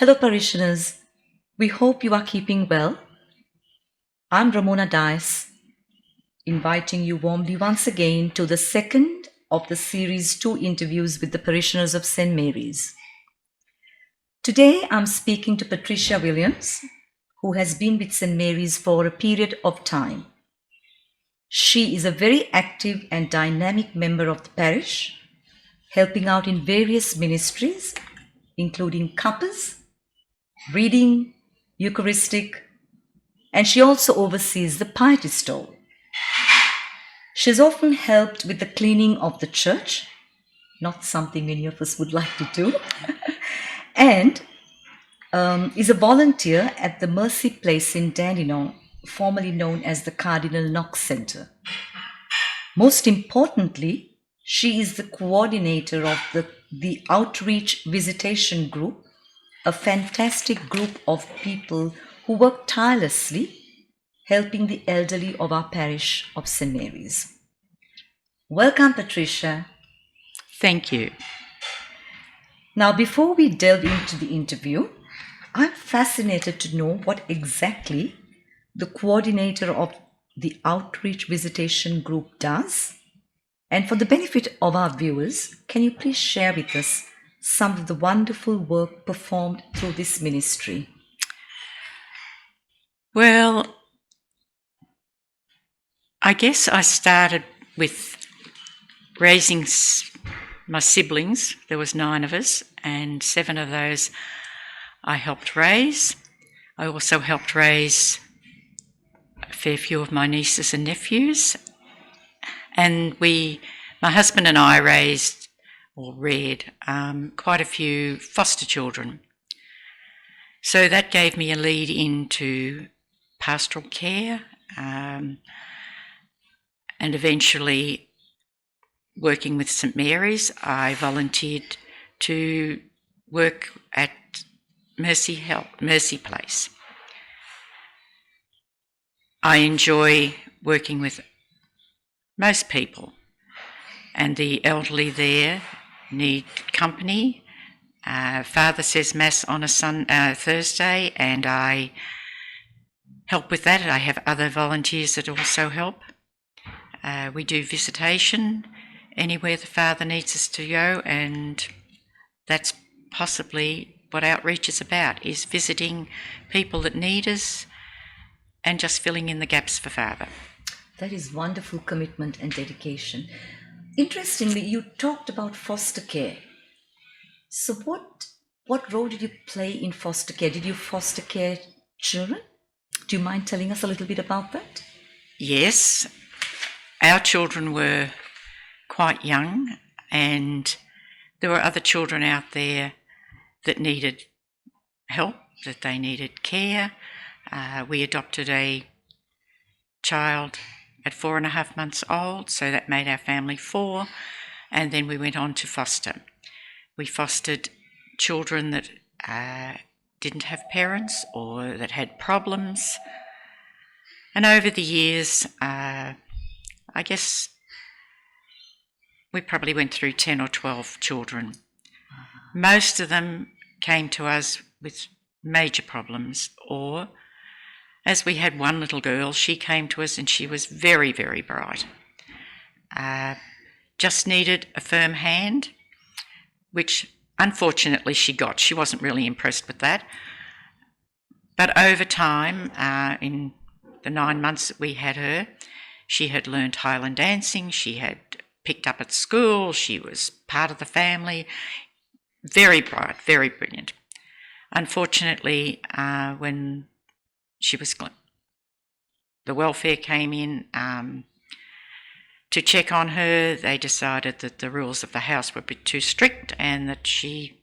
Hello, parishioners. We hope you are keeping well. I'm Ramona Dias, inviting you warmly once again to the second of the series 2 interviews with the parishioners of St. Mary's. Today, I'm speaking to Patricia Williams, who has been with St. Mary's for a period of time. She is a very active and dynamic member of the parish, helping out in various ministries, including Compass, reading, Eucharistic, and she also oversees the piety stall. She has often helped with the cleaning of the church, not something many of us would like to do, and is a volunteer at the Mercy Place in Dandenong, formerly known as the Cardinal Knox Centre. Most importantly, she is the coordinator of the Outreach Visitation Group, a fantastic group of people who work tirelessly helping the elderly of our parish of St. Mary's. Welcome, Patricia. Thank you. Now, before we delve into the interview, I'm fascinated to know what exactly the coordinator of the Outreach Visitation Group does. And for the benefit of our viewers, can you please share with us some of the wonderful work performed through this ministry? Well, I guess I started with raising my siblings. There was 9 of us, and 7 of those I helped raise. I also helped raise a fair few of my nieces and nephews. And my husband and I raised or reared quite a few foster children. So that gave me a lead into pastoral care and eventually working with St. Mary's. I volunteered to work at Mercy Place. I enjoy working with most people, and the elderly there need company. Father says Mass on a Thursday, and I help with that. I have other volunteers that also help. We do visitation anywhere the Father needs us to go, and that's possibly what outreach is about, is visiting people that need us and just filling in the gaps for Father. That is wonderful commitment and dedication. Interestingly, you talked about foster care. So what role did you play in foster care? Did you foster care children? Do you mind telling us a little bit about that? Yes. Our children were quite young, and there were other children out there that needed help, that they needed care. We adopted a child at 4.5 months old, so that made our family 4, and then we went on to foster. We fostered children that didn't have parents or that had problems, and over the years, I guess we probably went through 10 or 12 children. Most of them came to us with major problems, or as we had one little girl, she came to us and she was very, very bright. Just needed a firm hand, which unfortunately she got. She wasn't really impressed with that. But over time, in the 9 months that we had her, she had learned Highland dancing, she had picked up at school, she was part of the family. Very bright, very brilliant. Unfortunately, when the welfare came in to check on her, they decided that the rules of the house were a bit too strict and that she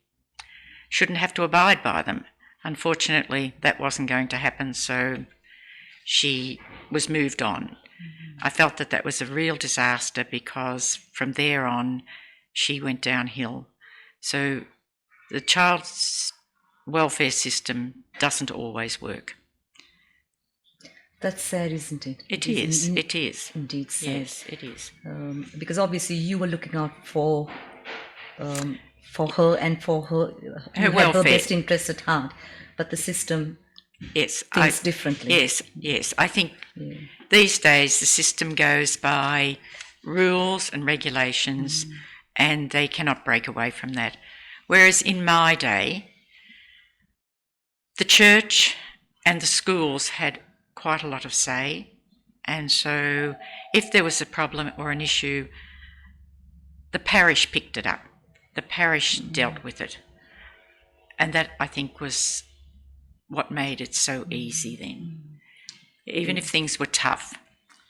shouldn't have to abide by them. Unfortunately, that wasn't going to happen, so she was moved on. I felt that was a real disaster, because from there on she went downhill. So the child's welfare system doesn't always work. That's sad, isn't it? It is. Indeed sad. Yes, it is. Because obviously you were looking out for for her and for her, who Her had welfare. her best interest at heart. But the system Yes, thinks differently. Yes. I think these days the system goes by rules and regulations, and they cannot break away from that. Whereas in my day, the church and the schools had quite a lot of say, and so if there was a problem or an issue, the parish picked it up. The parish dealt with it. And that, I think, was what made it so easy then. Even if things were tough,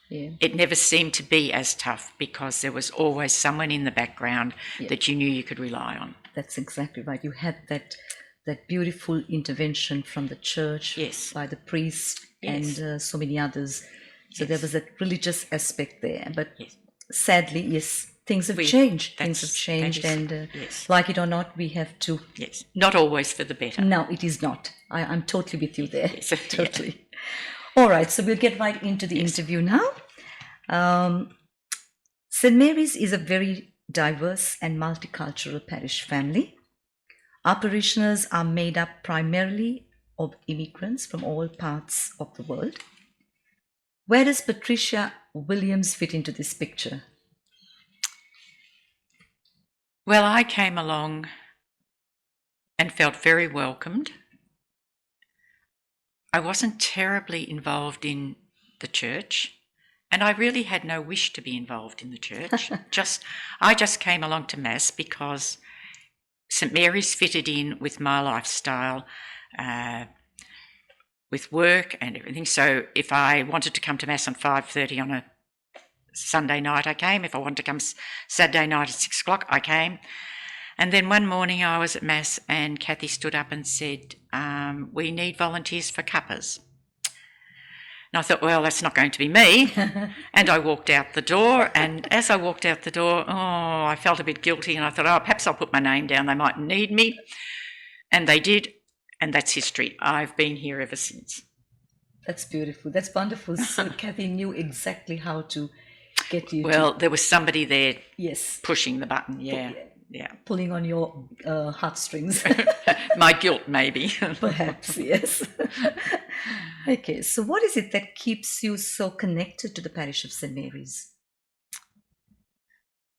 it never seemed to be as tough because there was always someone in the background that you knew you could rely on. That's exactly right. You had that beautiful intervention from the church, by the priest, and so many others. So there was that religious aspect there. But sadly, yes, things have changed. Things have changed, and like it or not, we have to. Yes, not always for the better. No, it is not. I'm totally with you there. Yes. Totally. All right, so we'll get right into the interview now. St. Mary's is a very diverse and multicultural parish family. Our parishioners are made up primarily of immigrants from all parts of the world. Where does Patricia Williams fit into this picture? Well, I came along and felt very welcomed. I wasn't terribly involved in the church, and I really had no wish to be involved in the church. I just came along to Mass because St. Mary's fitted in with my lifestyle, with work and everything. So if I wanted to come to Mass on 5:30 on a Sunday night, I came. If I wanted to come Saturday night at 6 o'clock, I came. And then one morning I was at Mass and Kathy stood up and said, we need volunteers for cuppas. And I thought, well, that's not going to be me. And I walked out the door, and as I walked out the door, I felt a bit guilty, and I thought, perhaps I'll put my name down. They might need me. And they did, and that's history. I've been here ever since. That's beautiful. That's wonderful. So Kathy knew exactly how to get you there was somebody there pushing the button, yeah. Pulling on your heartstrings. My guilt, maybe. Perhaps, yes. Okay, so what is it that keeps you so connected to the parish of St. Mary's?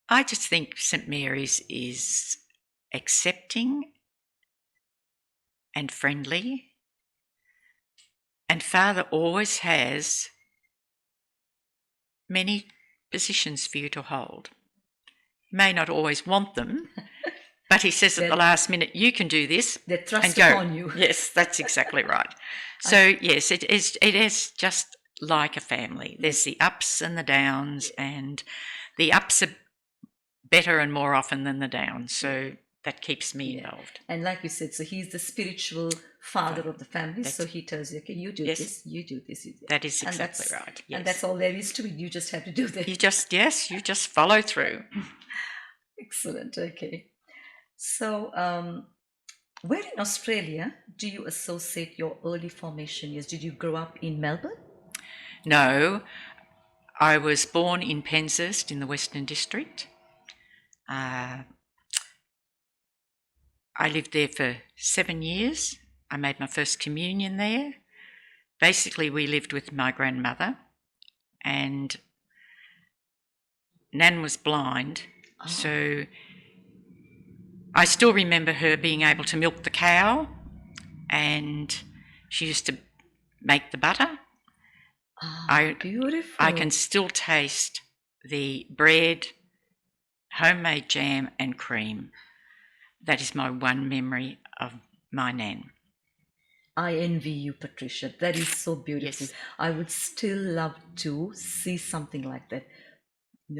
I just think St. Mary's is accepting and friendly, and Father always has many positions for you to hold. You may not always want them, but he says at the last minute, you can do this. They're thrust upon you. Yes, that's exactly right. So, yes, it is just like a family. There's the ups and the downs, and the ups are better and more often than the downs. So that keeps me involved. And like you said, so he's the spiritual father of the family. So he tells you, okay, you do this, you do this, you do this. That is exactly right. Yes. And that's all there is to it. You just have to do that. You just follow through. Excellent. Okay. So, where in Australia do you associate your early formation years? Did you grow up in Melbourne? No, I was born in Penshurst in the Western District. I lived there for 7 years. I made my first communion there. Basically, we lived with my grandmother, and Nan was blind, so I still remember her being able to milk the cow, and she used to make the butter. Beautiful. I can still taste the bread, homemade jam and cream. That is my one memory of my Nan. I envy you, Patricia. That is so beautiful. Yes. I would still love to see something like that.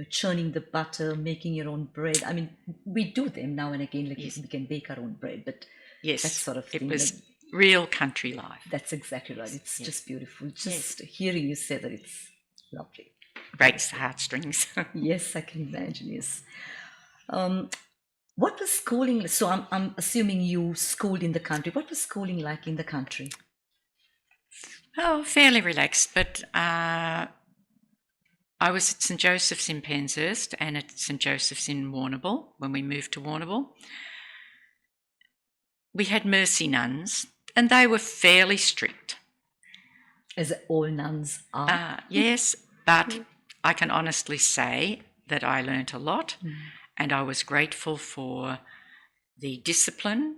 Churning the butter, making your own bread. I mean, we do them now and again, like we can bake our own bread, but that sort of thing. It was real country life. That's exactly right. It's just beautiful. Just hearing you say that, it's lovely. Breaks the heartstrings. Yes, I can imagine, yes. What was schooling? So I'm assuming you schooled in the country. What was schooling like in the country? Oh, fairly relaxed, but I was at St. Joseph's in Penshurst and at St. Joseph's in Warrnambool when we moved to Warrnambool. we had mercy nuns, and they were fairly strict. As all nuns are. Yes, but I can honestly say that I learnt a lot, and I was grateful for the discipline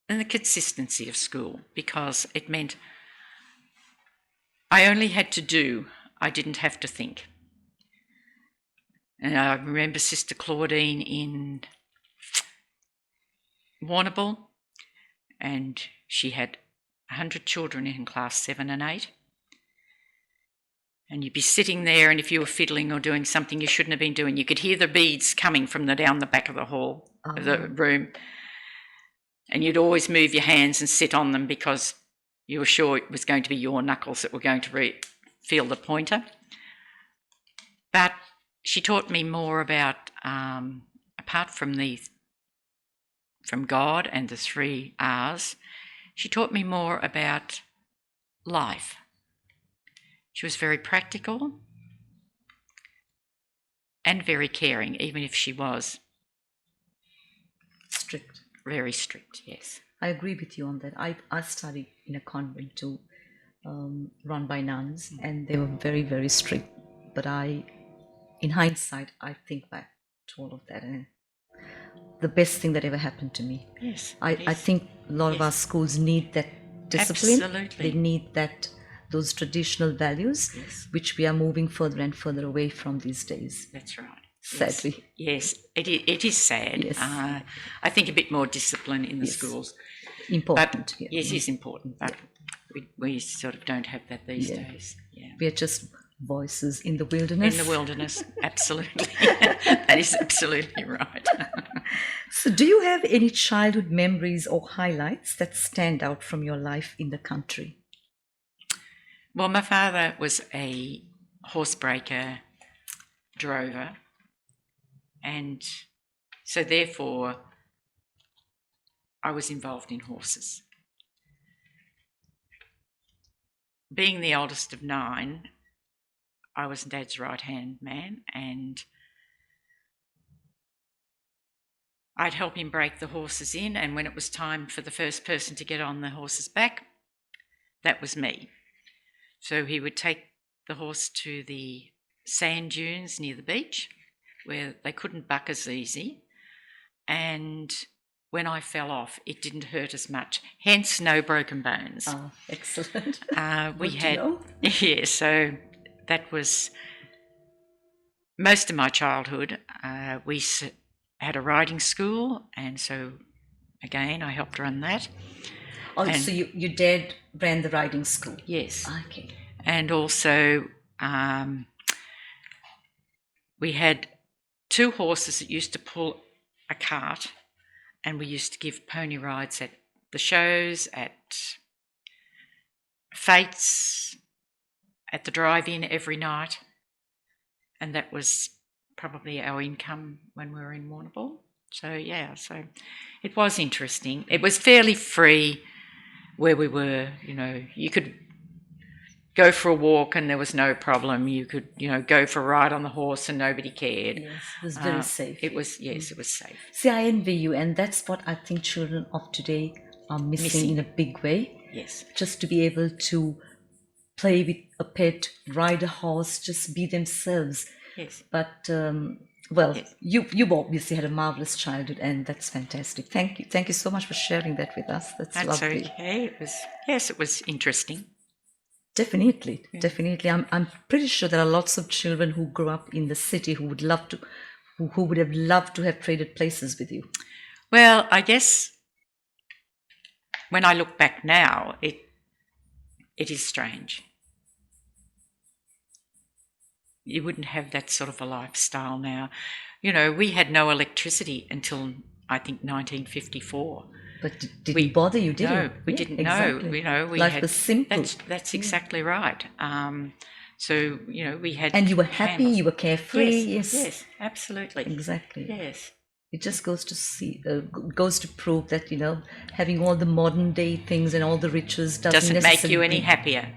and the consistency of school, because it meant I only had to do, I didn't have to think. And I remember Sister Claudine in Warrnambool, and she had 100 children in class 7 and 8. And you'd be sitting there, and if you were fiddling or doing something you shouldn't have been doing, you could hear the beads coming from down the back of the hall, of the room. And you'd always move your hands and sit on them because you were sure it was going to be your knuckles that were going to feel the pointer. But she taught me more about, apart from God and the 3 R's, she taught me more about life. She was very practical and very caring, even if she was Strict. Very strict, yes. I agree with you on that. I studied in a convent too, run by nuns, and they were very, very strict. But in hindsight, I think back to all of that, and the best thing that ever happened to me. Yes. I think a lot of our schools need that discipline. Absolutely. They need those traditional values, which we are moving further and further away from these days. That's right. Sadly. Yes, it is sad. Yes. I think a bit more discipline in the schools. Important. But, yes, it is important, but we sort of don't have that these days. Yeah. We are just voices in the wilderness. In the wilderness, absolutely. That is absolutely right. So do you have any childhood memories or highlights that stand out from your life in the country? Well, my father was a horsebreaker drover, and so therefore I was involved in horses. Being the oldest of 9, I was Dad's right-hand man, and I'd help him break the horses in, and when it was time for the first person to get on the horse's back, that was me. So he would take the horse to the sand dunes near the beach, where they couldn't buck as easy, and when I fell off, it didn't hurt as much, hence no broken bones. Oh, excellent. We had, yeah, so that was most of my childhood. We had a riding school, and so again I helped run that. Oh, and so your dad ran the riding school? Yes. Okay. And also we had 2 horses that used to pull a cart, and we used to give pony rides at the shows, at fetes, at the drive-in every night, and that was probably our income when we were in Warrnambool. So yeah, so it was interesting. It was fairly free where we were. You could go for a walk and there was no problem. You could, go for a ride on the horse and nobody cared. Yes, it was very safe. It was safe. See, I envy you, and that's what I think children of today are missing in a big way. Yes. Just to be able to play with a pet, ride a horse, just be themselves. Yes. But, yes. You've obviously had a marvelous childhood, and that's fantastic. Thank you. Thank you so much for sharing that with us. That's lovely. Okay. It was interesting. Definitely. I'm pretty sure there are lots of children who grow up in the city who would have loved to have traded places with you. Well, I guess when I look back now, it is strange. You wouldn't have that sort of a lifestyle now. We had no electricity until I think 1954. But didn't bother you, did No, you? we didn't exactly. know. Life was simple. That's exactly right. So, we had... And you were happy, candles. you were carefree. Yes, absolutely. Exactly. Yes. It just goes to prove that, having all the modern day things and all the riches doesn't make you any happier.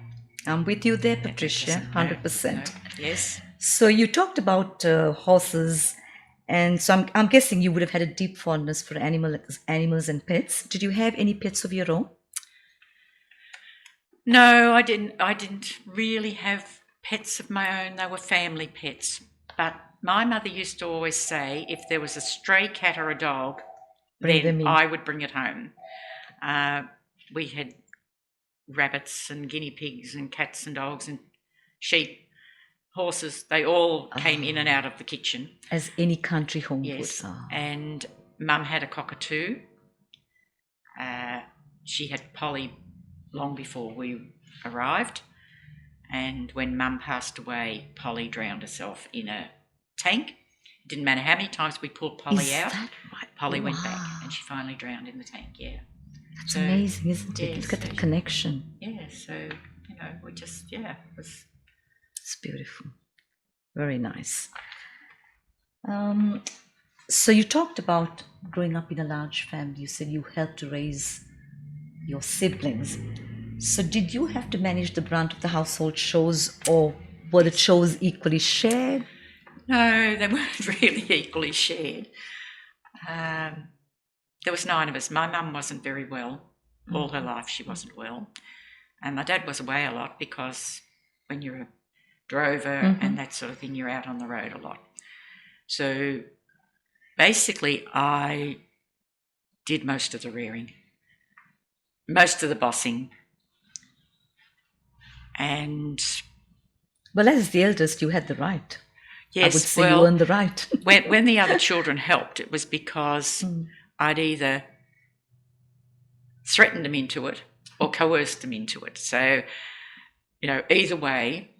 I'm with you there, Patricia, 100%. No. Yes. So you talked about horses And so I'm guessing you would have had a deep fondness for animals and pets. Did you have any pets of your own? No, I didn't. I didn't really have pets of my own. They were family pets. But my mother used to always say, if there was a stray cat or a dog, Bring them then in. I would bring it home. We had rabbits and guinea pigs and cats and dogs and sheep, horses. They all came in and out of the kitchen. As any country home Yes. would. And Mum had a cockatoo. She had Polly long before we arrived. And when Mum passed away, Polly drowned herself in a tank. It didn't matter how many times we pulled Polly out. That right? Polly went back and she finally drowned in the tank, yeah. That's amazing, isn't it? Yes, Look at that connection. Yeah, so, we just, it was... It's beautiful. Very nice. So you talked about growing up in a large family. You said you helped to raise your siblings. So did you have to manage the brunt of the household chores, or were the chores equally shared? No, they weren't really equally shared. There was 9 of us. My mum wasn't very well. All her life she wasn't well. And my dad was away a lot because when you're a drover and that sort of thing, you're out on the road a lot. So basically I did most of the rearing, most of the bossing. And... Well, as the eldest, you had the right. Yes, I would say you earned the right. when the other children helped, it was because I'd either threatened them into it or coerced them into it. So, either way,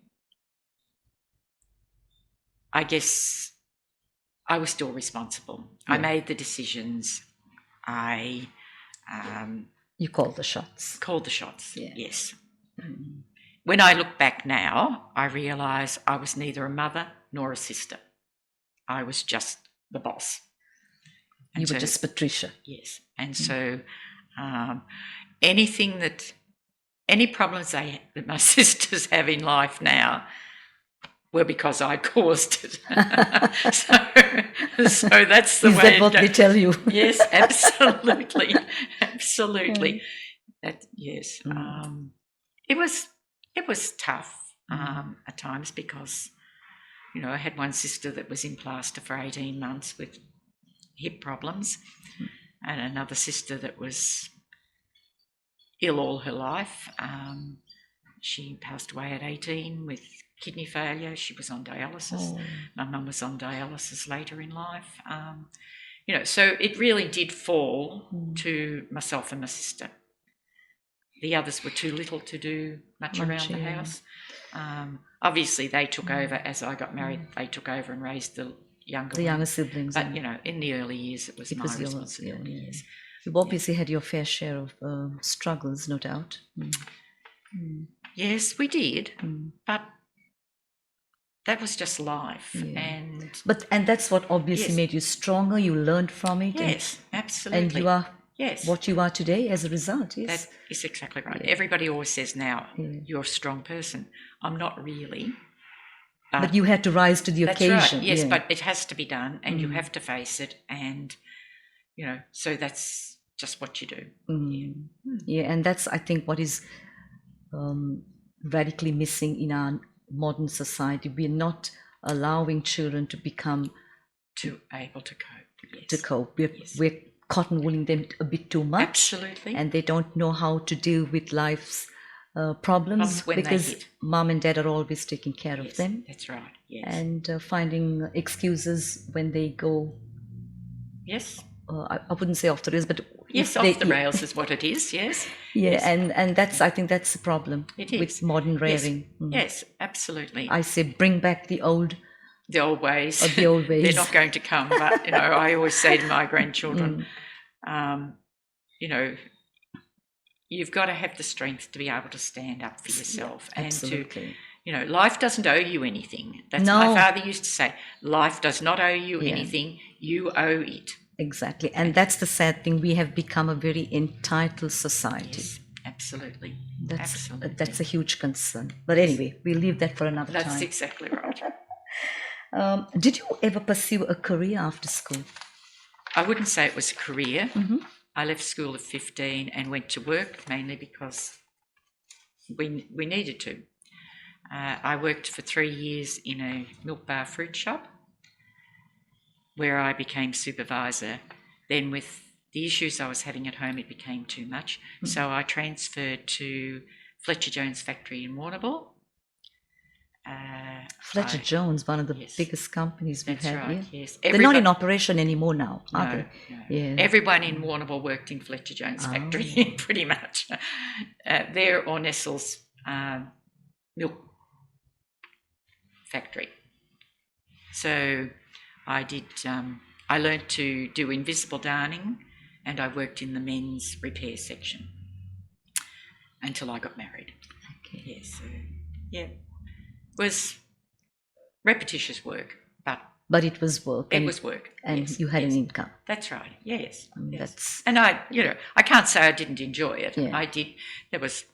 I guess I was still responsible. Yeah. I made the decisions. You called the shots. Called the shots, yeah. Yes. Mm. When I look back now, I realise I was neither a mother nor a sister. I was just the boss. And you were just Patricia. Yes. And so any problems that my sisters have in life now were because I caused it. so that's the Is way. Is that what they tell you? Yes, absolutely. Absolutely. Yes. It was tough at times because, I had one sister that was in plaster for 18 months with hip problems and another sister that was ill all her life. She passed away at 18 with kidney failure. She was on dialysis. Oh. My mum was on dialysis later in life. So it really did fall to myself and my sister. The others were too little to do much around the house. Obviously, they took over as I got married. They took over and raised the younger siblings. But, in the early years, it was my responsibility. Yeah. You've obviously had your fair share of struggles, no doubt. Yes, we did. But that was just life. Yeah. And that's what obviously made you stronger. You learned from it. Yes, absolutely. And you are what you are today as a result. Yes. That is exactly right. Yeah. Everybody always says now, you're a strong person. I'm not really. But you had to rise to the occasion. Right. Yes, but it has to be done and you have to face it. And, so that's just what you do. Yeah, and that's, I think, what is radically missing in our modern society. We're not allowing children to become... Too able to cope. Yes. To cope. We're cotton-wooling them a bit too much. Absolutely. And they don't know how to deal with life's problems because mom and dad are always taking care of them. That's right. Yes. And finding excuses when they go. Yes. I wouldn't say off the rails, but yes, off the rails is what it is. Yes. Yeah, yes. And that's, I think that's the problem with modern rearing. Yes, absolutely. I say bring back the old ways. The old ways. They're not going to come, but I always say to my grandchildren, you've got to have the strength to be able to stand up for yourself and to, life doesn't owe you anything. That's my father used to say. Life does not owe you anything. You owe it. Exactly, and that's the sad thing. We have become a very entitled society. Yes, absolutely. That's a huge concern. But anyway, we'll leave that for another time. That's exactly right. Did you ever pursue a career after school? I wouldn't say it was a career. I left school at 15 and went to work mainly because we needed to. I worked for 3 years in a milk bar fruit shop where I became supervisor. Then with the issues I was having at home, it became too much. So I transferred to Fletcher Jones factory in Warrnambool. Fletcher Jones, one of the Yes. biggest companies we've That's had right, here. yes. They're not in operation anymore now, are No, they? no. Yeah. Everyone in Warrnambool worked in Fletcher Jones factory, pretty much. There or Nestle's milk factory. So I did. I learned to do invisible darning, and I worked in the men's repair section until I got married. Okay. Yes, so yeah, it was repetitious work, But it was work. it was work, And yes, you had yes. an income. That's right. Yes, yes. That's, And I can't say I didn't enjoy it. Yeah. I did. There was,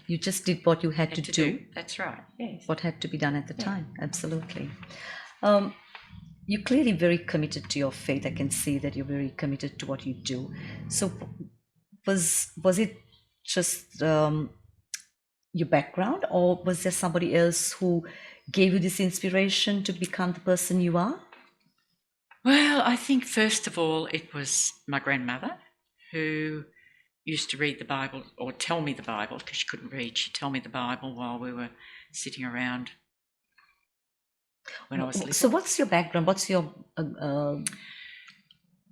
you just did what you had to do. That's right. Yes. What had to be done at the time. Absolutely. You're clearly very committed to your faith. I can see that you're very committed to what you do. So was it just your background, or was there somebody else who gave you this inspiration to become the person you are? Well, I think first of all it was my grandmother who used to read the Bible or tell me the Bible because she couldn't read. She'd tell me the Bible while we were sitting around when I was little. So what's your background? What's your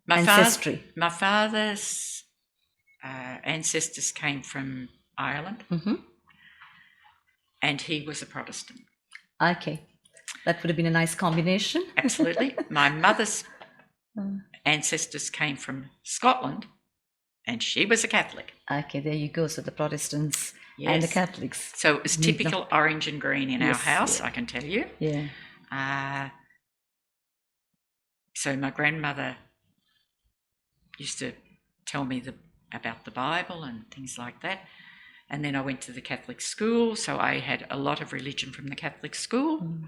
My ancestry? My father's ancestors came from Ireland, and he was a Protestant. Okay. That would have been a nice combination. Absolutely. My mother's ancestors came from Scotland, and she was a Catholic. Okay, there you go. So the Protestants and the Yes. Catholics. So it was typical orange and green in our Yes, house, yeah. I can tell you. Yeah. So my grandmother used to tell me about the Bible and things like that. And then I went to the Catholic school, so I had a lot of religion from the Catholic school.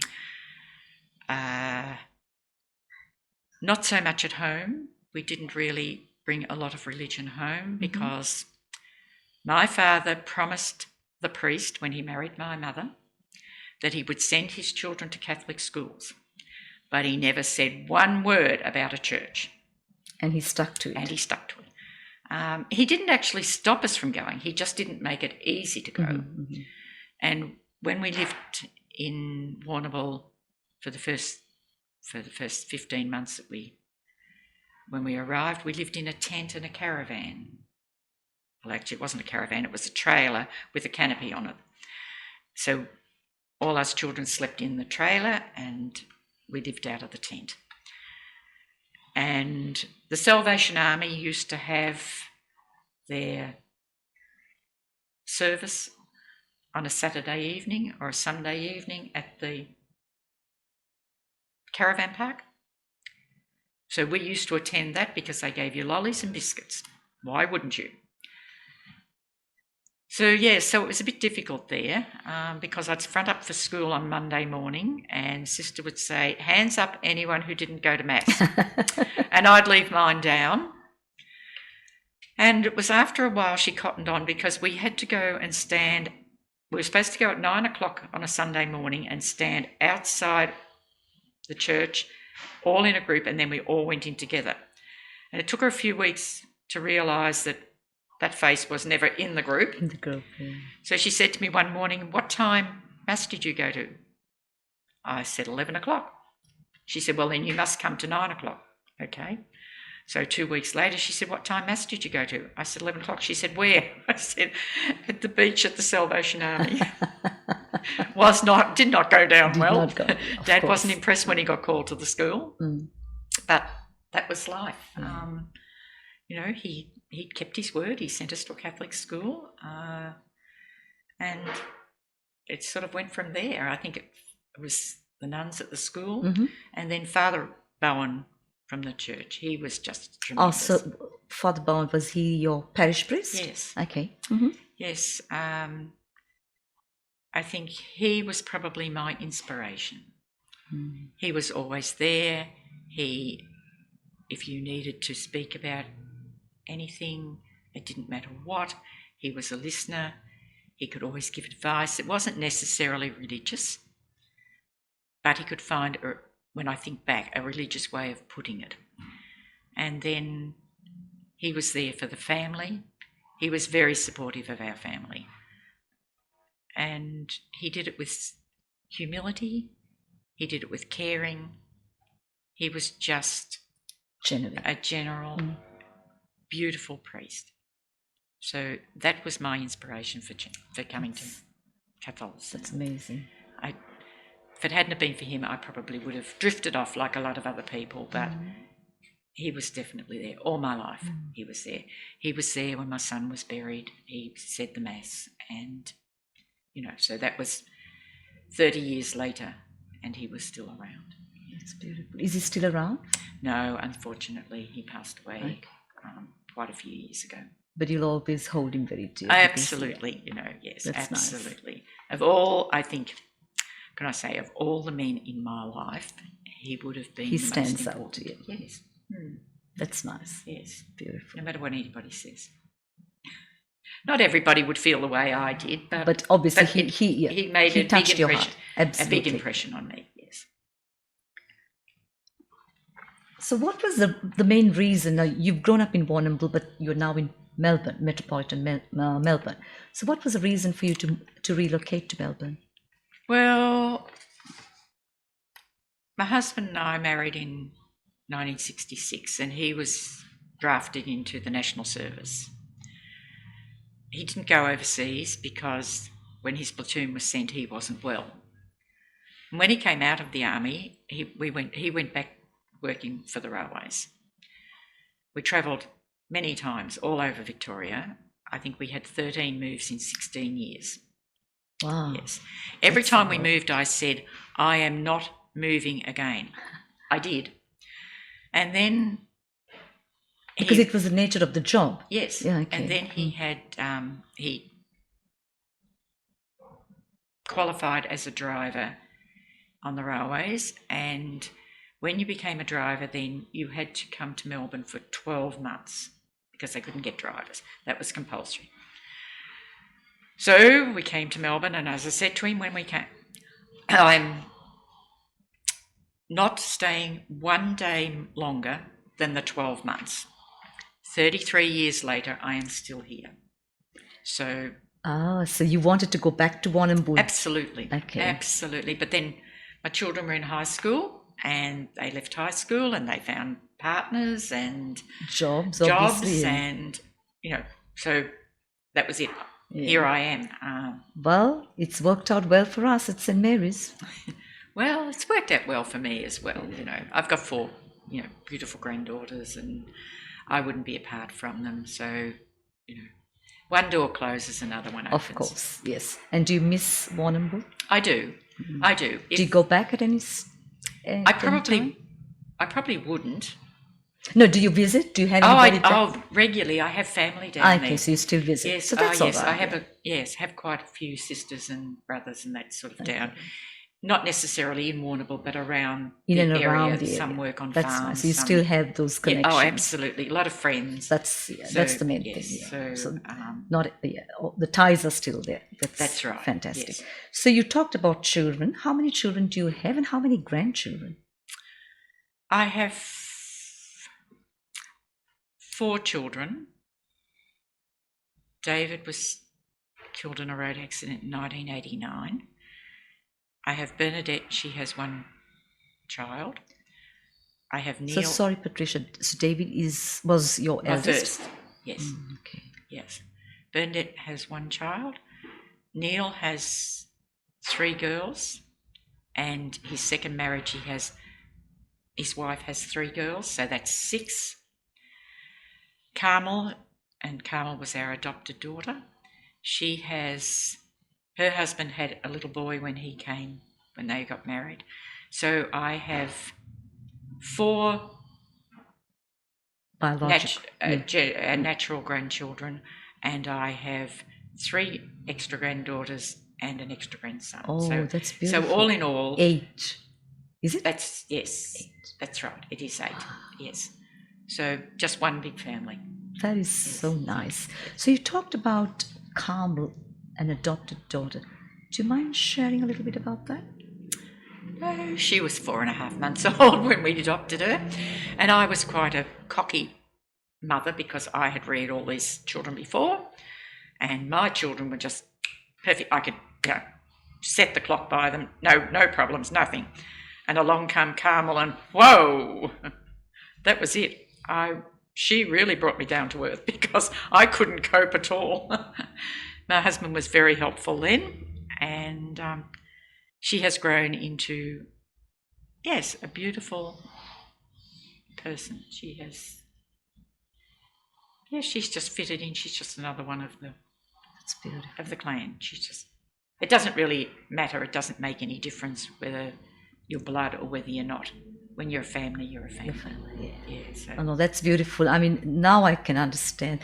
Not so much at home. We didn't really bring a lot of religion home because my father promised the priest when he married my mother that he would send his children to Catholic schools, but he never said one word about a church. And he stuck to it. He didn't actually stop us from going. He just didn't make it easy to go. And when we lived in Warrnambool for the first 15 months when we arrived, we lived in a tent and a caravan. Well, actually, it wasn't a caravan, it was a trailer with a canopy on it. So all us children slept in the trailer and we lived out of the tent. And the Salvation Army used to have their service on a Saturday evening or a Sunday evening at the caravan park. So we used to attend that because they gave you lollies and biscuits. Why wouldn't you? So it was a bit difficult there because I'd front up for school on Monday morning and Sister would say, hands up anyone who didn't go to Mass. And I'd leave mine down. And it was after a while she cottoned on because we had to go and stand. We were supposed to go at 9 o'clock on a Sunday morning and stand outside the church, all in a group, and then we all went in together. And it took her a few weeks to realise that face was never in the group. In the group, yeah. So she said to me one morning, what time Mass did you go to? I said 11 o'clock. She said, well, then you must come to 9 o'clock. Okay. So 2 weeks later, she said, what time Mass did you go to? I said 11 o'clock. She said, where? I said, at the beach at the Salvation Army. Did not go down well. Dad wasn't impressed when he got called to the school. But that was life. He kept his word. He sent us to a Catholic school, and it sort of went from there. I think it was the nuns at the school, and then Father Bowen from the church. He was just tremendous. Oh, so Father Bowen, was he your parish priest? Yes. Okay. Yes. I think he was probably my inspiration. He was always there. If you needed to speak about anything, it didn't matter what, he was a listener. He could always give advice. It wasn't necessarily religious, but he could find, when I think back, a religious way of putting it. And then he was there for the family. He was very supportive of our family. And he did it with humility. He did it with caring. He was just a general, beautiful priest. So that was my inspiration for coming to Catholicism. That's amazing. If it hadn't been for him, I probably would have drifted off like a lot of other people, but he was definitely there all my life. He was there. He was there when my son was buried. He said the Mass, and, so that was 30 years later, and he was still around. That's beautiful. Is he still around? No, unfortunately, he passed away quite a few years ago. But you'll always hold him very dear. Absolutely, yes, that's absolutely. Nice. Of all, I think, of all the men in my life, he would have been the stands most out to you. Yes. That's nice. Yes. Beautiful. No matter what anybody says. Not everybody would feel the way I did, but obviously he made a touched big your impression. heart. Absolutely. A big impression on me, yes. So what was the main reason? Now, you've grown up in Warrnambool, but you're now in Melbourne, metropolitan Melbourne. So what was the reason for you to relocate to Melbourne? Well, my husband and I married in 1966, and he was drafted into the National Service. He didn't go overseas because when his platoon was sent, he wasn't well. And when he came out of the army, he went back working for the railways. We travelled many times all over Victoria. I think we had 13 moves in 16 years. Wow. Yes. Every time we moved, I said, I am not moving again. I did. And then... Because it was the nature of the job. Yes. Yeah, okay. And then he had... he qualified as a driver on the railways, and when you became a driver, then you had to come to Melbourne for 12 months because they couldn't get drivers. That was compulsory. So we came to Melbourne, and as I said to him when we came, I'm not staying one day longer than the 12 months. 33 years later, I am still here. So... so you wanted to go back to Warrnambool? Absolutely. Okay. Absolutely. But then my children were in high school, and they left high school and they found partners and jobs and, so that was it. Yeah. Here I am. Well, it's worked out well for us at St. Mary's. Well, it's worked out well for me as well. I've got 4, beautiful granddaughters, and I wouldn't be apart from them. So, one door closes, another one opens. Of course, yes. And do you miss Warrnambool? I do. Mm-hmm. I do. Do you go back at any I probably wouldn't. No, do you visit? Do you have anybody regularly. I have family down there. Okay, so you still visit. Yes, so that's all right. I have quite a few sisters and brothers and that sort of down. Not necessarily in Warrnambool, but around the area. Some work on farms. That's nice. So you still have those connections. Yeah, absolutely. A lot of friends. That's the main thing. Yeah. So the ties are still there. That's right. Fantastic. Yes. So you talked about children. How many children do you have, and how many grandchildren? I have 4 children. David was killed in a road accident in 1989. I have Bernadette, she has 1 child. I have Neil. So sorry, Patricia. So David was your eldest? First, yes. Okay. Yes. Bernadette has 1 child. Neil has 3 girls, and his second marriage, his wife has 3 girls, so that's 6. Carmel was our adopted daughter. Her husband had a little boy when they got married. So I have 4 natural grandchildren, and I have 3 extra granddaughters and an extra grandson. Oh, that's beautiful. So all in all... 8. Is it? Yes, that's right. It is 8. Yes. So just one big family. That is so nice. So you talked about Carmel, an adopted daughter. Do you mind sharing a little bit about that? Oh, she was 4.5 months old when we adopted her, and I was quite a cocky mother because I had reared all these children before, and my children were just perfect. I could, set the clock by them, no problems, nothing. And along come Carmel, and whoa, that was it. She really brought me down to earth because I couldn't cope at all. My husband was very helpful then, and she has grown into, yes, a beautiful person. She's just fitted in. She's just another one of That's beautiful. the clan. It doesn't really matter. It doesn't make any difference whether you're blood or whether you're not. When you're a family, you're a family. Your family, yeah. Yeah, so. Oh no, that's beautiful. I mean, now I can understand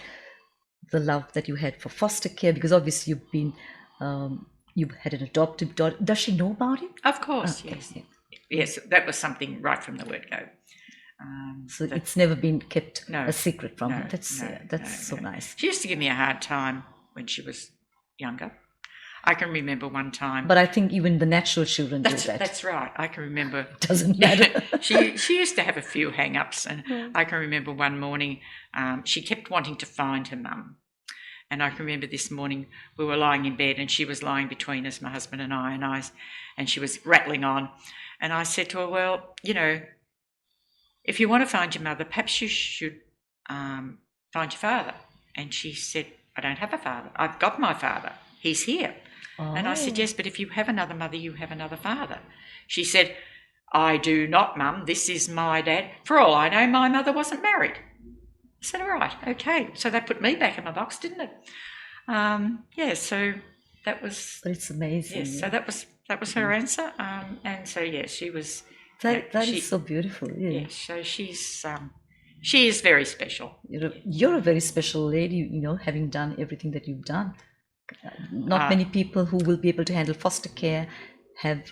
the love that you had for foster care, because obviously you had an adopted daughter. Does she know about it? Of course, Okay, yes. yeah. Yes, that was something right from the word go. So it's never been kept No, a secret from her. no, That's so nice. She used to give me a hard time when she was younger. I can remember one time. But I think even the natural children do that. That's right. I can remember. It doesn't matter. She used to have a few hang-ups, and I can remember one morning she kept wanting to find her mum. And I can remember this morning we were lying in bed and she was lying between us, my husband and I, and she was rattling on. And I said to her, well, if you want to find your mother, perhaps you should find your father. And she said, I don't have a father. I've got my father. He's here. Oh. And I said, yes, but if you have another mother, you have another father. She said, I do not, Mum. This is my dad. For all I know, my mother wasn't married. I said, all right, okay. So that put me back in my box, didn't it? So that was... But it's amazing. Yes, so that was her answer. And so, she was... That is so beautiful, yeah. Yes, so she is very special. You're a very special lady, having done everything that you've done. Not many people who will be able to handle foster care have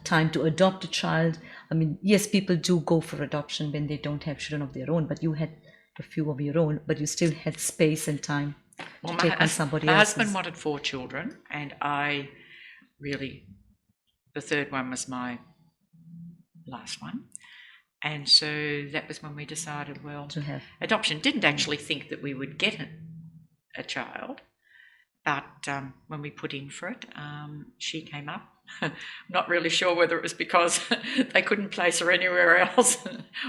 time to adopt a child. I mean, yes, people do go for adoption when they don't have children of their own, but you had a few of your own, but you still had space and time to take on somebody else's. My husband wanted 4 children, and I really, the third one was my last one. And so that was when we decided, to have adoption. Didn't actually think that we would get a child, but when we put in for it, she came up. I'm not really sure whether it was because they couldn't place her anywhere else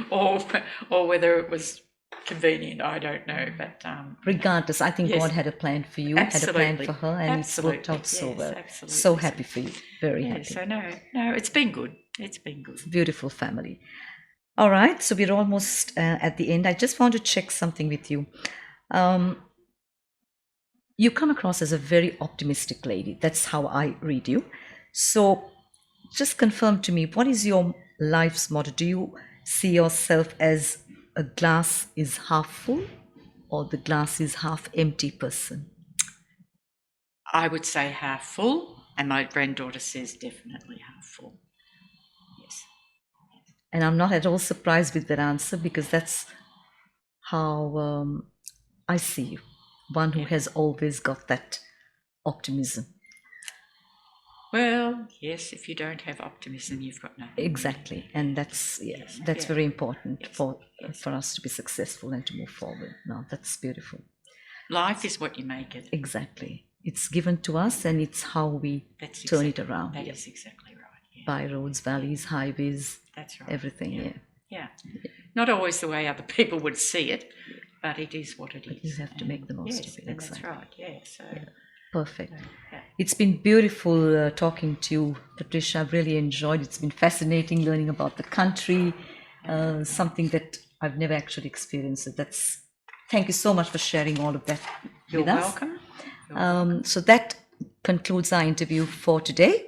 or whether it was convenient. I don't know, but regardless, I think God had a plan for you, absolutely. had a plan for her, and it's worked out so well. Absolutely. So happy for you, very happy. So no, it's been good. It's been good. Beautiful family. All right, so we're almost at the end. I just want to check something with you. You come across as a very optimistic lady. That's how I read you. So just confirm to me, what is your life's motto? Do you see yourself as a glass is half full or the glass is half empty person? I would say half full, and my granddaughter says definitely half full. Yes. And I'm not at all surprised with that answer, because that's how I see you. One who has always got that optimism. Well, yes, if you don't have optimism, you've got nothing. Exactly. And that's very important for us to be successful and to move forward. No, that's beautiful. Life is what you make it. Exactly. It's given to us, and it's how we turn it around. That is exactly right. Yeah. By roads, valleys, highways. That's right. Everything, yeah. Not always the way other people would see it, but it is what it is. You have to make the most of it. Exactly. That's right. Yeah. So. Yeah. Perfect. Yeah. It's been beautiful talking to you, Patricia. I've really enjoyed it. It's been fascinating learning about the country, something that I've never actually experienced. So thank you so much for sharing all of that with us. Welcome. You're welcome. So that concludes our interview for today.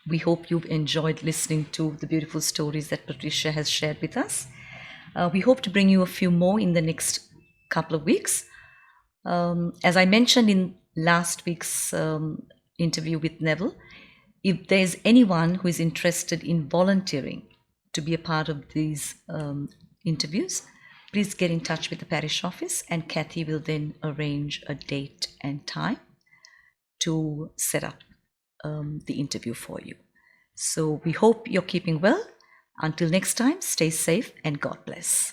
We hope you've enjoyed listening to the beautiful stories that Patricia has shared with us. We hope to bring you a few more in the next couple of weeks. As I mentioned in last week's interview with Neville, if there's anyone who is interested in volunteering to be a part of these interviews, please get in touch with the parish office, and Kathy will then arrange a date and time to set up the interview for you. So we hope you're keeping well. Until next time, stay safe and God bless.